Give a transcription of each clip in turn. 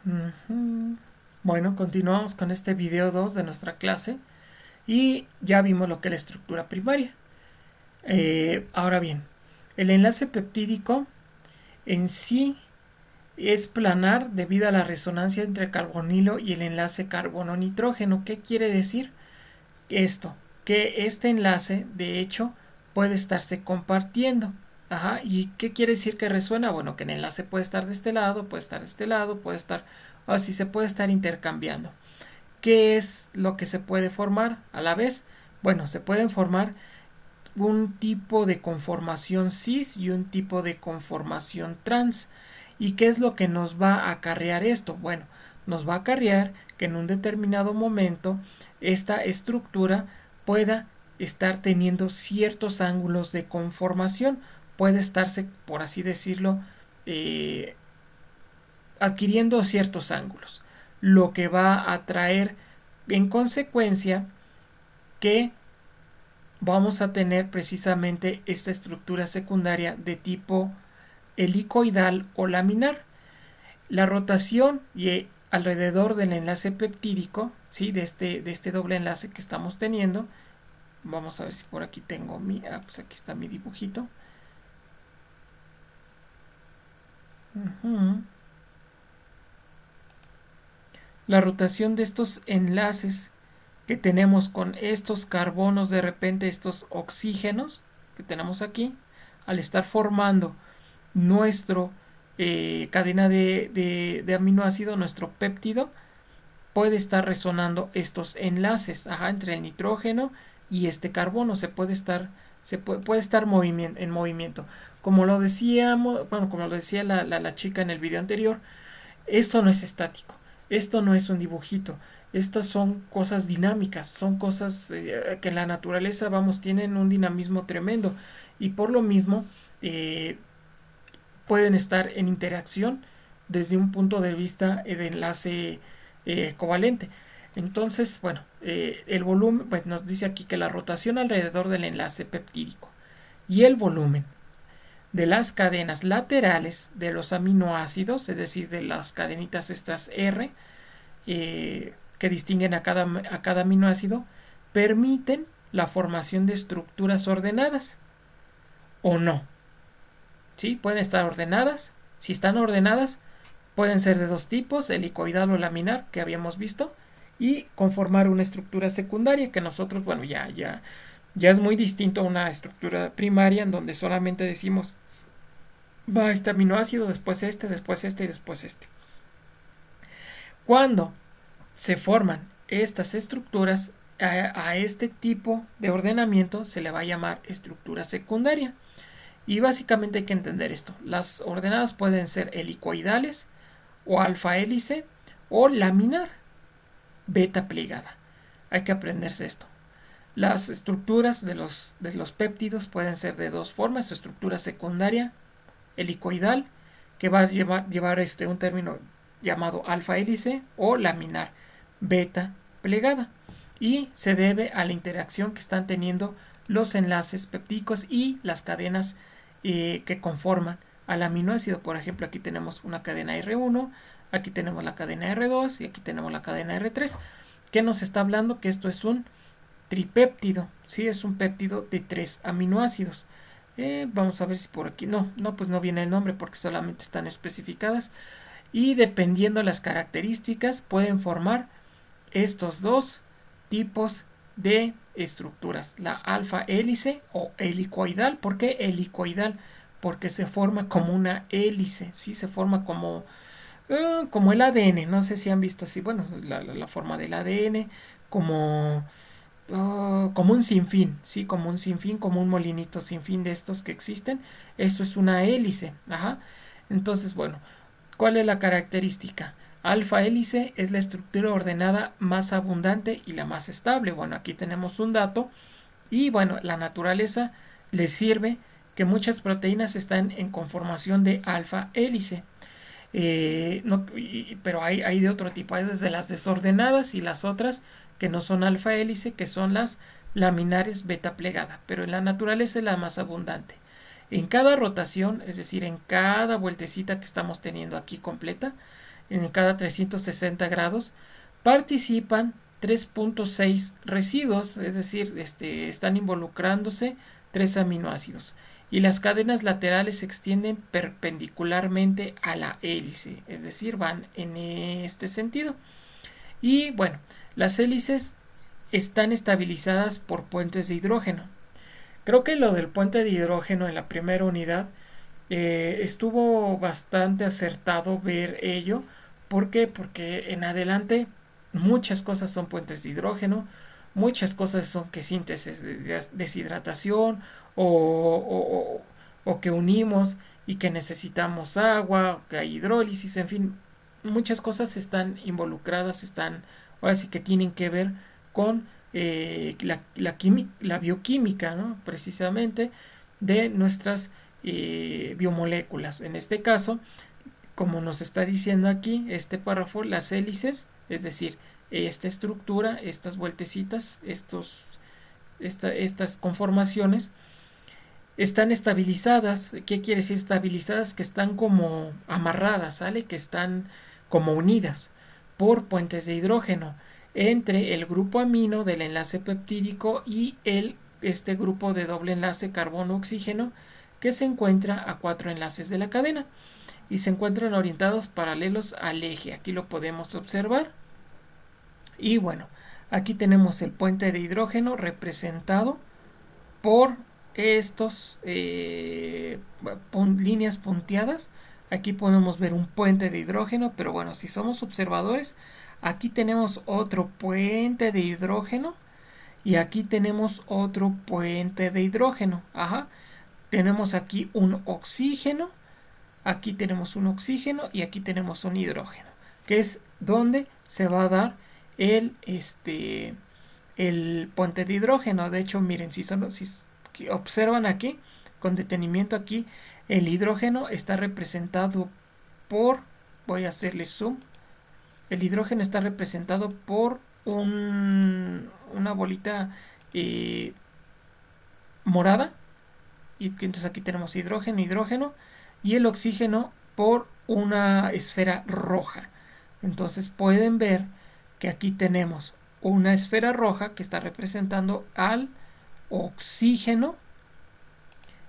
Ujú. Bueno, continuamos con este video 2 de nuestra clase y ya vimos lo que es la estructura primaria. Ahora bien, el enlace peptídico en sí es planar debido a la resonancia entre carbonilo y el enlace carbono-nitrógeno. ¿Qué quiere decir esto? Que este enlace, de hecho, puede estarse compartiendo. Ajá, ¿y qué quiere decir que resuena? Bueno, que el enlace puede estar de este lado, puede estar de este lado, puede estar, o así se puede estar intercambiando. ¿Qué es lo que se puede formar a la vez? Bueno, se pueden formar un tipo de conformación cis y un tipo de conformación trans. ¿Y qué es lo que nos va a acarrear esto? Bueno, nos va a acarrear que en un determinado momento esta estructura pueda estar teniendo ciertos ángulos de conformación, puede estarse, por así decirlo, eh, adquiriendo ciertos ángulos, lo que va a traer en consecuencia que vamos a tener precisamente esta estructura secundaria de tipo helicoidal o laminar. La rotación y alrededor del enlace peptídico, ¿sí? de este doble enlace que estamos teniendo, vamos a ver si por aquí tengo pues aquí está mi dibujito. Uh-huh. La rotación de estos enlaces que tenemos con estos carbonos, de repente estos oxígenos que tenemos aquí, al estar formando nuestro cadena de aminoácido, nuestro péptido, puede estar resonando estos enlaces, ajá, entre el nitrógeno y este carbono. Puede estar en movimiento. Como lo decíamos, bueno, como lo decía la chica en el video anterior, esto no es estático, esto no es un dibujito, estas son cosas dinámicas, son cosas que en la naturaleza, vamos, tienen un dinamismo tremendo y por lo mismo eh, pueden estar en interacción desde un punto de vista de enlace covalente. Entonces, bueno, el volumen, pues nos dice aquí que la rotación alrededor del enlace peptídico y el volumen de las cadenas laterales de los aminoácidos, es decir, de las cadenitas estas R, que distinguen a cada aminoácido, permiten la formación de estructuras ordenadas o no. ¿Sí? Pueden estar ordenadas. Si están ordenadas, pueden ser de dos tipos, helicoidal o laminar, que habíamos visto, y conformar una estructura secundaria que nosotros, bueno, ya es muy distinto a una estructura primaria en donde solamente decimos va este aminoácido, después este, después este y después este. Cuando se forman estas estructuras, a este tipo de ordenamiento se le va a llamar estructura secundaria. Y básicamente hay que entender esto. Las ordenadas pueden ser helicoidales o alfa hélice o laminar, beta plegada. Hay que aprenderse esto. Las estructuras de los péptidos pueden ser de dos formas: su estructura secundaria helicoidal, que va a llevar un término llamado alfa hélice, o laminar, beta plegada, y se debe a la interacción que están teniendo los enlaces peptídicos y las cadenas que conforman al aminoácido. Por ejemplo, aquí tenemos una cadena R1, aquí tenemos la cadena R2 y aquí tenemos la cadena R3, que nos está hablando que esto es un tripéptido, ¿sí? Es un péptido de 3 aminoácidos. Vamos a ver si por aquí, pues no viene el nombre porque solamente están especificadas. Y dependiendo de las características, pueden formar estos dos tipos de estructuras: la alfa hélice o helicoidal. ¿Por qué helicoidal? Porque se forma como una hélice, ¿sí? Se forma como el ADN. No sé si han visto así, bueno, la forma del ADN, como como un sinfín, ¿sí? Como un sinfín, como un molinito sin fin de estos que existen. Esto es una hélice, ajá. Entonces, bueno, ¿cuál es la característica? Alfa hélice es la estructura ordenada más abundante y la más estable. Bueno, aquí tenemos un dato y bueno, la naturaleza le sirve que muchas proteínas están en conformación de alfa hélice. No, pero hay de otro tipo, hay desde las desordenadas y las otras que no son alfa hélice, que son las laminares beta plegada, pero en la naturaleza es la más abundante. En cada rotación, es decir, en cada vueltecita que estamos teniendo aquí completa, en cada 360 grados, participan 3.6 residuos, es decir, están involucrándose 3 aminoácidos. Y las cadenas laterales se extienden perpendicularmente a la hélice, es decir, van en este sentido. Y bueno, las hélices están estabilizadas por puentes de hidrógeno. Creo que lo del puente de hidrógeno en la primera unidad estuvo bastante acertado ver ello. ¿Por qué? Porque en adelante muchas cosas son puentes de hidrógeno, muchas cosas son que síntesis de deshidratación o, o que unimos y que necesitamos agua, que hay hidrólisis, en fin, muchas cosas están involucradas, están, ahora sí que tienen que ver con la bioquímica, ¿no? Precisamente de nuestras biomoléculas. En este caso, como nos está diciendo aquí este párrafo, las hélices, es decir, esta estructura, estas vueltecitas, estas conformaciones, están estabilizadas. ¿Qué quiere decir estabilizadas? Que están como amarradas, ¿sale? Que están como unidas por puentes de hidrógeno entre el grupo amino del enlace peptídico y este grupo de doble enlace carbono-oxígeno que se encuentra a 4 enlaces de la cadena y se encuentran orientados paralelos al eje. Aquí lo podemos observar. Y bueno, aquí tenemos el puente de hidrógeno representado por estos líneas punteadas. Aquí podemos ver un puente de hidrógeno, pero bueno, si somos observadores, aquí tenemos otro puente de hidrógeno y aquí tenemos otro puente de hidrógeno. Ajá. Tenemos aquí un oxígeno, aquí tenemos un oxígeno y aquí tenemos un hidrógeno, que es donde se va a dar el puente de hidrógeno. De hecho, miren, si observan aquí, con detenimiento aquí, el hidrógeno está representado por, voy a hacerle zoom, el hidrógeno está representado por una bolita morada, y entonces aquí tenemos hidrógeno, hidrógeno, y el oxígeno por una esfera roja. Entonces pueden ver que aquí tenemos una esfera roja que está representando al oxígeno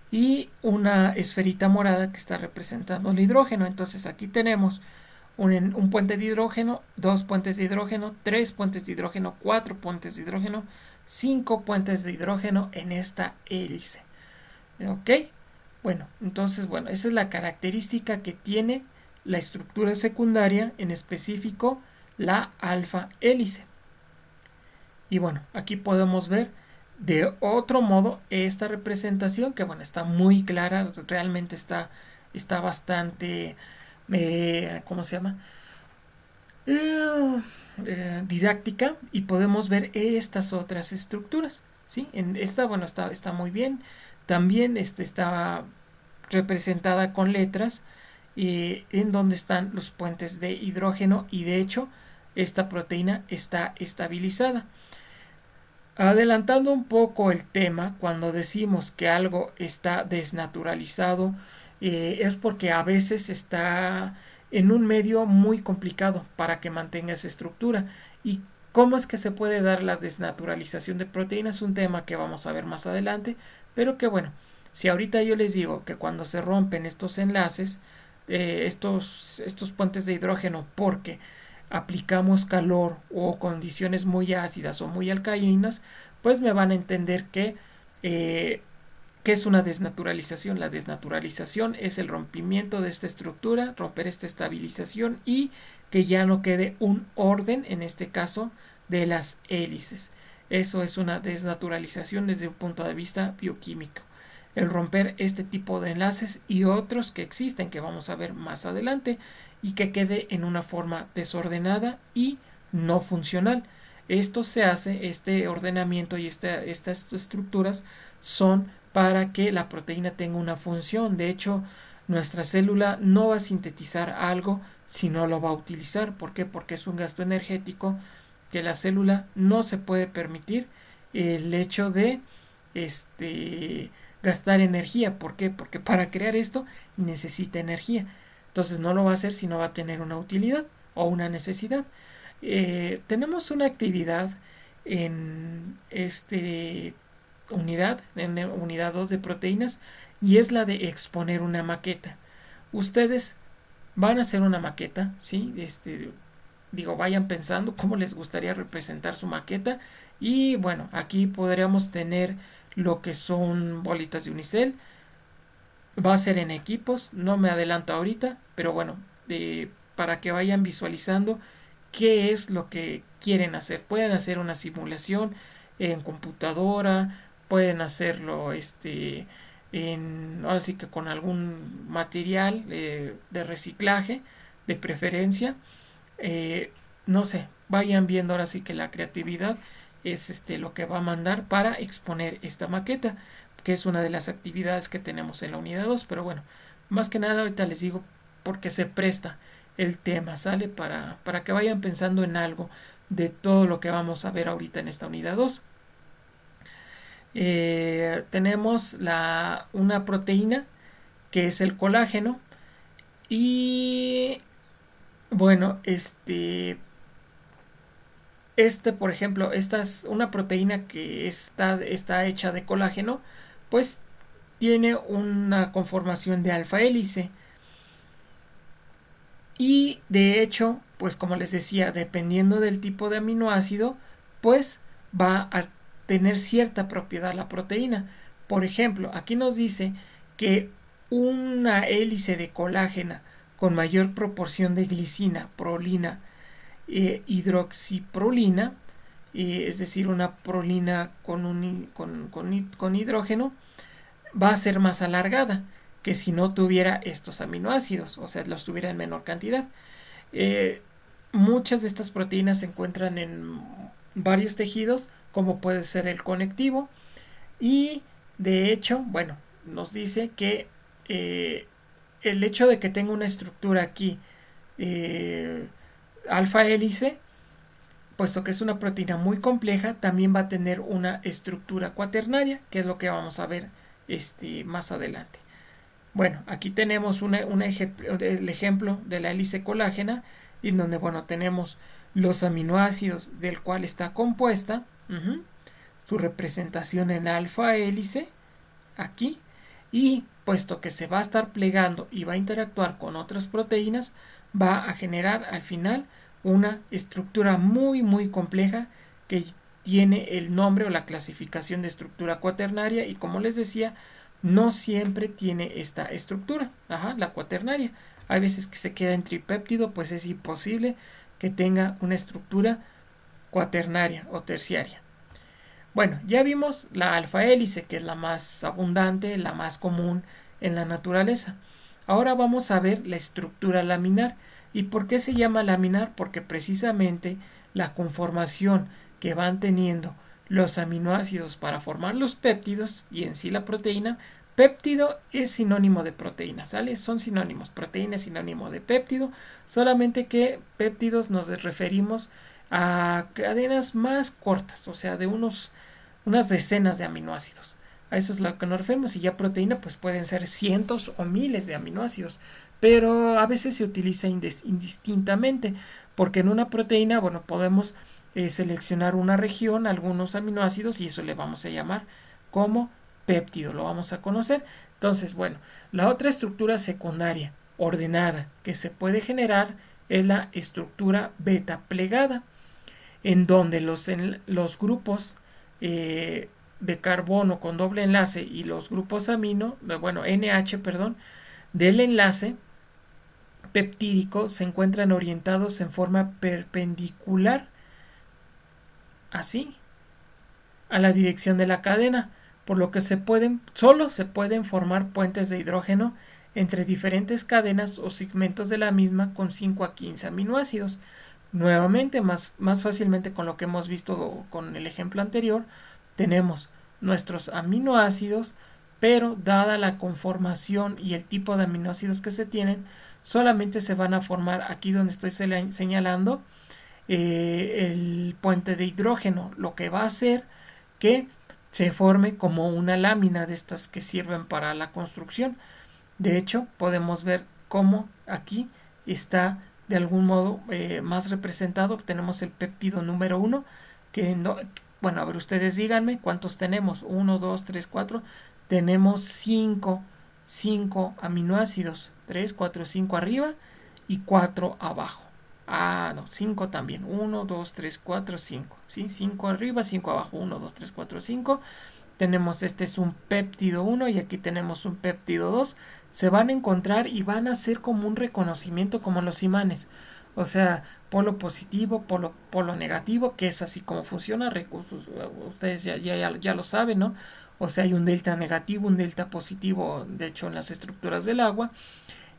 y una esferita morada que está representando el hidrógeno. Entonces aquí tenemos un puente de hidrógeno, 2 puentes de hidrógeno, 3 puentes de hidrógeno, 4 puentes de hidrógeno, 5 puentes de hidrógeno en esta hélice. ¿Ok? Bueno, entonces, bueno, esa es la característica que tiene la estructura secundaria, en específico la alfa hélice. Y bueno, aquí podemos ver de otro modo esta representación que bueno, está muy clara, realmente está bastante, ¿cómo se llama? Didáctica, y podemos ver estas otras estructuras, ¿sí? En esta, bueno, está muy bien. También está representada con letras en donde están los puentes de hidrógeno, y de hecho esta proteína está estabilizada. Adelantando un poco el tema, cuando decimos que algo está desnaturalizado, es porque a veces está en un medio muy complicado para que mantenga esa estructura. ¿Y cómo es que se puede dar la desnaturalización de proteínas? Un tema que vamos a ver más adelante, pero que bueno, si ahorita yo les digo que cuando se rompen estos enlaces, estos puentes de hidrógeno, porque aplicamos calor o condiciones muy ácidas o muy alcalinas, pues me van a entender que es una desnaturalización. La desnaturalización es el rompimiento de esta estructura, romper esta estabilización y que ya no quede un orden, en este caso, de las hélices. Eso es una desnaturalización desde un punto de vista bioquímico. El romper este tipo de enlaces y otros que existen, que vamos a ver más adelante, y que quede en una forma desordenada y no funcional. Esto se hace, este ordenamiento y estas estructuras son para que la proteína tenga una función. De hecho, nuestra célula no va a sintetizar algo si no lo va a utilizar. ¿Por qué? Porque es un gasto energético que la célula no se puede permitir el hecho de gastar energía. ¿Por qué? Porque para crear esto necesita energía. Entonces no lo va a hacer si no va a tener una utilidad o una necesidad. Tenemos una actividad en en unidad 2 de proteínas, y es la de exponer una maqueta. Ustedes van a hacer una maqueta, ¿sí? Vayan pensando cómo les gustaría representar su maqueta. Y bueno, aquí podríamos tener lo que son bolitas de unicel. Va a ser en equipos, no me adelanto ahorita, pero bueno, para que vayan visualizando qué es lo que quieren hacer. Pueden hacer una simulación en computadora, pueden hacerlo ahora sí que con algún material de reciclaje, de preferencia. No sé, vayan viendo ahora sí que la creatividad es lo que va a mandar para exponer esta maqueta, que es una de las actividades que tenemos en la unidad 2. Pero bueno, más que nada ahorita les digo porque se presta el tema, ¿sale? Para que vayan pensando en algo de todo lo que vamos a ver ahorita en esta unidad 2. Tenemos una proteína que es el colágeno. Y bueno, por ejemplo, esta es una proteína que está hecha de colágeno, pues tiene una conformación de alfa hélice. Y de hecho, pues como les decía, dependiendo del tipo de aminoácido, pues va a tener cierta propiedad la proteína. Por ejemplo, aquí nos dice que una hélice de colágeno con mayor proporción de glicina, prolina, hidroxiprolina, es decir, una prolina con hidrógeno, va a ser más alargada que si no tuviera estos aminoácidos, o sea, los tuviera en menor cantidad. Muchas de estas proteínas se encuentran en varios tejidos, como puede ser el conectivo, y de hecho, bueno, nos dice que el hecho de que tenga una estructura aquí alfa hélice, puesto que es una proteína muy compleja, también va a tener una estructura cuaternaria, que es lo que vamos a ver más adelante. Bueno, aquí tenemos el ejemplo de la hélice colágena, en donde, bueno, tenemos los aminoácidos del cual está compuesta, su representación en alfa hélice, aquí, y puesto que se va a estar plegando y va a interactuar con otras proteínas, va a generar al final una estructura muy muy compleja que tiene el nombre o la clasificación de estructura cuaternaria, y como les decía, no siempre tiene esta estructura, la cuaternaria. Hay veces que se queda en tripéptido, pues es imposible que tenga una estructura cuaternaria o terciaria. Bueno, ya vimos la alfa hélice, que es la más abundante, la más común en la naturaleza. Ahora vamos a ver la estructura laminar. ¿Y por qué se llama laminar? Porque precisamente la conformación que van teniendo los aminoácidos para formar los péptidos y en sí la proteína, péptido es sinónimo de proteína, ¿sale? Son sinónimos, proteína es sinónimo de péptido, solamente que péptidos nos referimos a cadenas más cortas, o sea, de unas decenas de aminoácidos. A eso es lo que nos referimos. Y ya proteína, pues pueden ser cientos o miles de aminoácidos, pero a veces se utiliza indistintamente, porque en una proteína, bueno, podemos seleccionar una región, algunos aminoácidos, y eso le vamos a llamar como péptido, lo vamos a conocer. Entonces, bueno, la otra estructura secundaria ordenada que se puede generar es la estructura beta plegada, en donde los grupos de carbono con doble enlace y los grupos amino, bueno, NH, perdón, del enlace peptídico se encuentran orientados en forma perpendicular, así, a la dirección de la cadena, por lo que solo se pueden formar puentes de hidrógeno entre diferentes cadenas o segmentos de la misma con 5 a 15 aminoácidos. Nuevamente, más fácilmente con lo que hemos visto con el ejemplo anterior, tenemos nuestros aminoácidos, pero dada la conformación y el tipo de aminoácidos que se tienen, solamente se van a formar aquí donde estoy señalando el puente de hidrógeno, lo que va a hacer que se forme como una lámina de estas que sirven para la construcción. De hecho, podemos ver cómo aquí está de algún modo más representado. Tenemos el péptido número 1, que no, bueno, a ver, ustedes díganme cuántos tenemos. 1, 2, 3, 4. Tenemos 5 aminoácidos. 3, 4, 5 arriba y 4 abajo. Ah, no, 5 también. 1, 2, 3, 4, 5. ¿Sí? 5 arriba, 5 abajo. 1, 2, 3, 4, 5. Tenemos, este es un péptido 1 y aquí tenemos un péptido 2. Se van a encontrar y van a hacer como un reconocimiento como los imanes. O sea, polo positivo, polo negativo, que es así como funciona. Ustedes ya lo saben, ¿no? O sea, hay un delta negativo, un delta positivo, de hecho, en las estructuras del agua.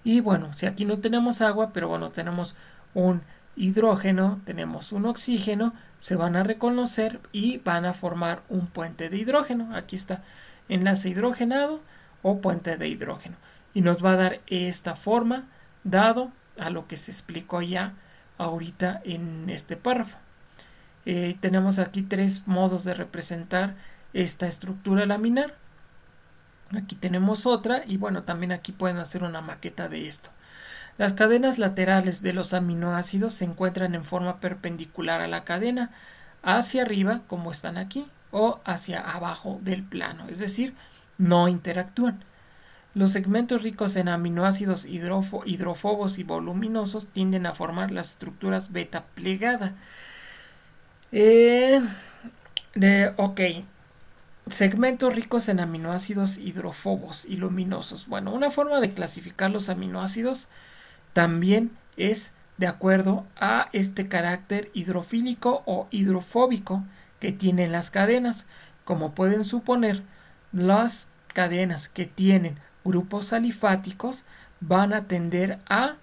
Y bueno, si aquí no tenemos agua, pero bueno, tenemos un hidrógeno, tenemos un oxígeno, se van a reconocer y van a formar un puente de hidrógeno. Aquí está, enlace hidrogenado o puente de hidrógeno. Y nos va a dar esta forma, dado a lo que se explicó ya ahorita en este párrafo. Tenemos aquí 3 modos de representar esta estructura laminar. Aquí tenemos otra y bueno, también aquí pueden hacer una maqueta de esto. Las cadenas laterales de los aminoácidos se encuentran en forma perpendicular a la cadena, hacia arriba, como están aquí, o hacia abajo del plano, es decir, no interactúan. Los segmentos ricos en aminoácidos hidrofobos y voluminosos tienden a formar las estructuras beta plegada. Ok, segmentos ricos en aminoácidos hidrofobos y luminosos. Bueno, una forma de clasificar los aminoácidos también es de acuerdo a este carácter hidrofílico o hidrofóbico que tienen las cadenas. Como pueden suponer, las cadenas que tienen grupos alifáticos van a tender a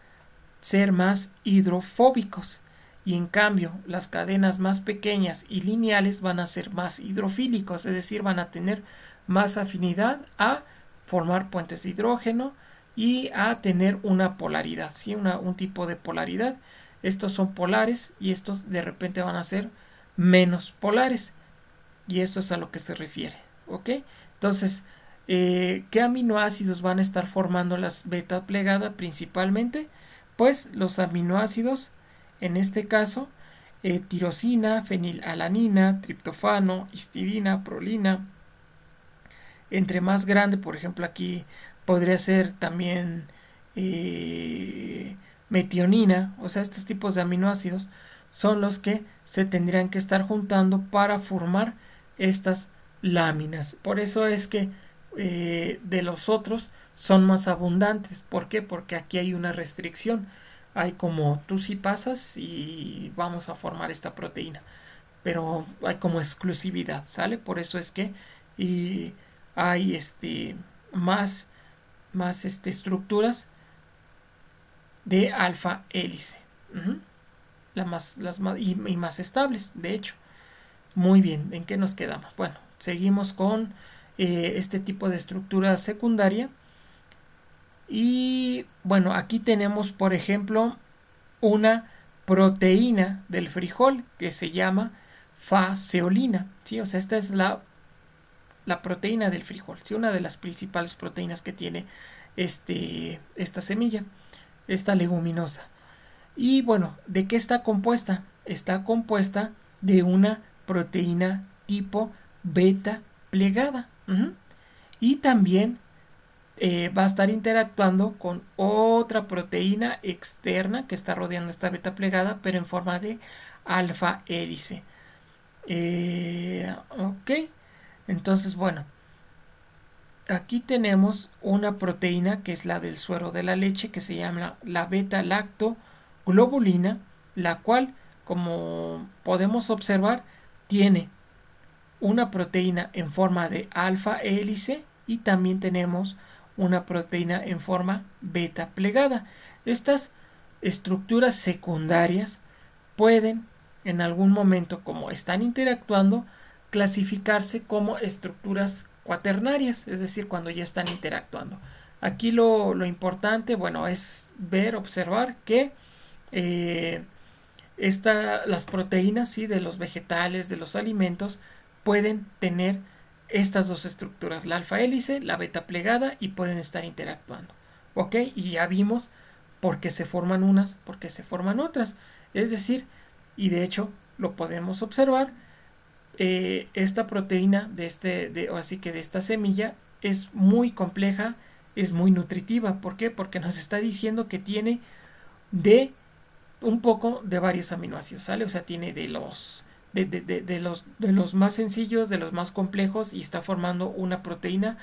ser más hidrofóbicos y en cambio las cadenas más pequeñas y lineales van a ser más hidrofílicos, es decir, van a tener más afinidad a formar puentes de hidrógeno y a tener una polaridad, ¿sí? Un tipo de polaridad. Estos son polares y estos de repente van a ser menos polares y esto es a lo que se refiere, ¿ok? Entonces, ¿qué aminoácidos van a estar formando las beta plegada principalmente? Pues los aminoácidos, en este caso, tirosina, fenilalanina, triptofano, histidina, prolina. Entre más grande, por ejemplo, aquí podría ser también metionina, o sea, estos tipos de aminoácidos son los que se tendrían que estar juntando para formar estas láminas. Por eso es que de los otros son más abundantes. ¿Por qué? Porque aquí hay una restricción. Hay como tú sí pasas y vamos a formar esta proteína. Pero hay como exclusividad, ¿sale? Por eso es que y hay más estructuras de alfa hélice. Y más estables, de hecho. Muy bien, ¿en qué nos quedamos? Bueno, seguimos con este tipo de estructura secundaria. Y bueno, aquí tenemos, por ejemplo, una proteína del frijol que se llama faseolina, ¿sí? O sea, esta es la proteína del frijol, ¿sí? Una de las principales proteínas que tiene esta semilla, esta leguminosa. Y bueno, ¿de qué está compuesta? Está compuesta de una proteína tipo beta plegada. Y también va a estar interactuando con otra proteína externa que está rodeando esta beta plegada, pero en forma de alfa hélice. Ok, entonces bueno, aquí tenemos una proteína que es la del suero de la leche, que se llama la beta lactoglobulina, la cual, como podemos observar, tiene una proteína en forma de alfa hélice y también tenemos una proteína en forma beta plegada. Estas estructuras secundarias pueden en algún momento, como están interactuando, clasificarse como estructuras cuaternarias, es decir, cuando ya están interactuando. Aquí lo importante, bueno, es ver, observar que las proteínas, ¿sí? De los vegetales, de los alimentos, pueden tener estas dos estructuras, la alfa hélice, la beta plegada, y pueden estar interactuando. ¿Ok? Y ya vimos porque se forman unas, porque se forman otras. Es decir, y de hecho lo podemos observar, esta proteína así que de esta semilla es muy compleja, es muy nutritiva. ¿Por qué? Porque nos está diciendo que tiene de un poco de varios aminoácidos, ¿sale? O sea, tiene de los más sencillos, de los más complejos, y está formando una proteína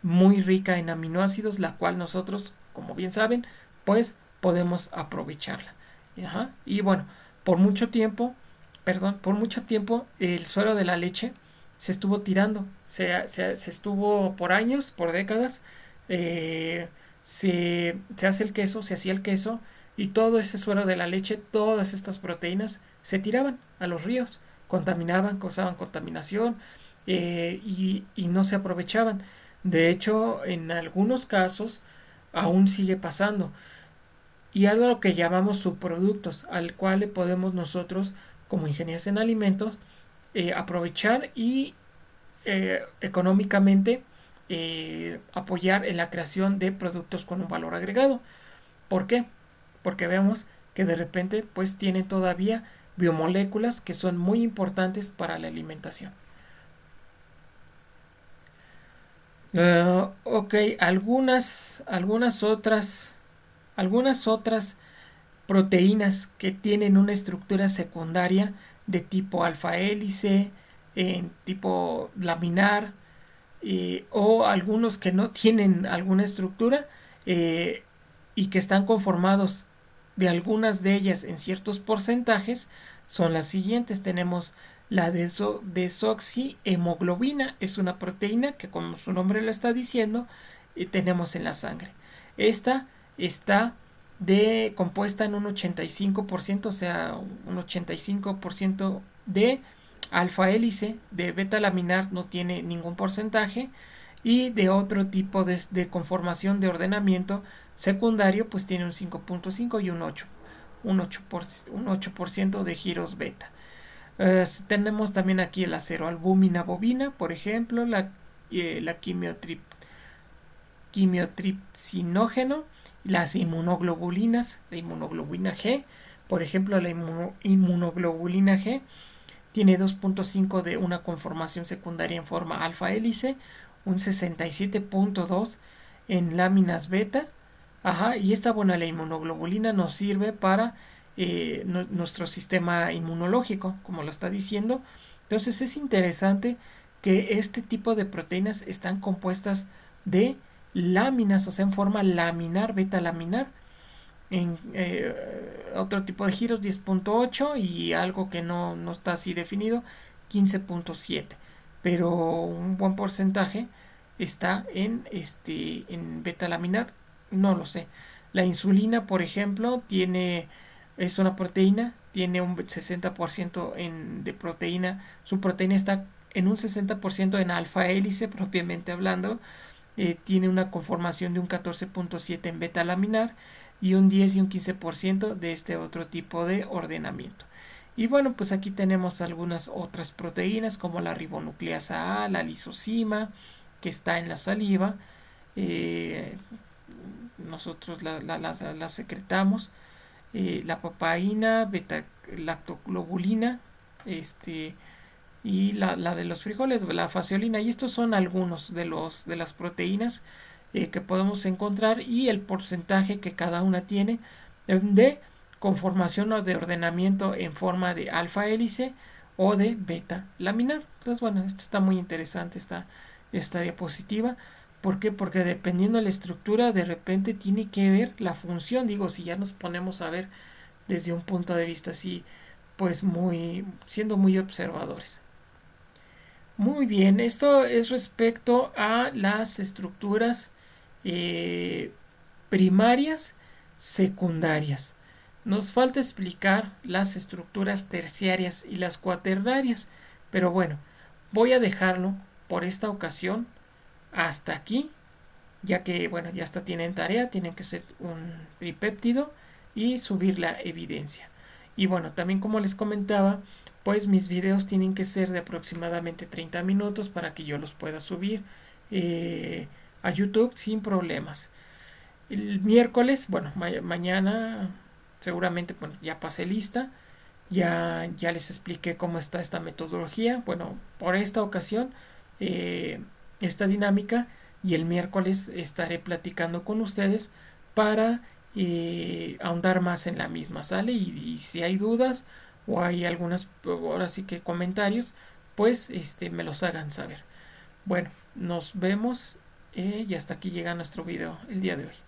muy rica en aminoácidos, la cual nosotros, como bien saben, pues podemos aprovecharla. Ajá. Y bueno, por mucho tiempo, por mucho tiempo el suero de la leche se estuvo tirando, se estuvo por años, por décadas, eh, se hace el queso, se hacía el queso, y todo ese suero de la leche, todas estas proteínas se tiraban a los ríos, contaminaban, causaban contaminación, y no se aprovechaban. De hecho, en algunos casos aún sigue pasando. Y algo a lo que llamamos subproductos, al cual le podemos nosotros, como ingenieros en alimentos, aprovechar y económicamente apoyar en la creación de productos con un valor agregado. ¿Por qué? Porque vemos que de repente pues tienen todavía biomoléculas que son muy importantes para la alimentación. Ok, algunas otras proteínas que tienen una estructura secundaria de tipo alfa hélice, en tipo laminar, o algunos que no tienen alguna estructura, eh, y que están conformados de algunas de ellas en ciertos porcentajes, son las siguientes. Tenemos la desoxihemoglobina, es una proteína que, como su nombre lo está diciendo, tenemos en la sangre. Esta está compuesta en un 85%, o sea, un 85% de alfa hélice, de beta laminar no tiene ningún porcentaje, y de otro tipo de conformación de ordenamiento secundario pues tiene un 5.5 y un 8, un 8% de giros beta. Tenemos también aquí el aceroalbúmina bovina, por ejemplo, la quimiotripsinógeno, las inmunoglobulinas, la inmunoglobulina G, por ejemplo, la inmunoglobulina G tiene 2.5 de una conformación secundaria en forma alfa hélice, un 67.2 en láminas beta. Ajá, y esta, bueno, la inmunoglobulina nos sirve para nuestro sistema inmunológico, como lo está diciendo. Entonces es interesante que este tipo de proteínas están compuestas de láminas, o sea, en forma laminar, beta laminar, en otro tipo de giros 10.8, y algo que no está así definido 15.7, pero un buen porcentaje está en beta laminar, no lo sé. La insulina, por ejemplo, es una proteína, tiene un 60% de proteína, su proteína está en un 60% en alfa hélice propiamente hablando, tiene una conformación de un 14.7 en beta laminar, y un 10 y un 15% de este otro tipo de ordenamiento. Y bueno, pues aquí tenemos algunas otras proteínas como la ribonucleasa A, la lisozima, que está en la saliva. Nosotros la secretamos. La papaína, beta-lactoglobulina, y la de los frijoles, la faciolina. Y estos son algunos de las proteínas que podemos encontrar, y el porcentaje que cada una tiene de conformación o de ordenamiento en forma de alfa hélice o de beta laminar. Entonces, bueno, esto está muy interesante, esta diapositiva. ¿Por qué? Porque dependiendo de la estructura, de repente tiene que ver la función. Digo, si ya nos ponemos a ver desde un punto de vista así, pues siendo muy observadores. Muy bien, esto es respecto a las estructuras eh, primarias, secundarias. Nos falta explicar las estructuras terciarias y las cuaternarias, pero bueno, voy a dejarlo por esta ocasión hasta aquí, ya que, bueno, ya está tienen tarea, tienen que ser un tripéptido y subir la evidencia. Y bueno, también como les comentaba, pues mis videos tienen que ser de aproximadamente 30 minutos para que yo los pueda subir a YouTube sin problemas. El miércoles, bueno, mañana seguramente, bueno, ya pasé lista, ya les expliqué cómo está esta metodología, bueno, por esta ocasión, eh, esta dinámica, y el miércoles estaré platicando con ustedes para ahondar más en la misma, ¿sale? Y si hay dudas o hay algunas, ahora sí que comentarios, pues me los hagan saber. Bueno, nos vemos y hasta aquí llega nuestro video el día de hoy.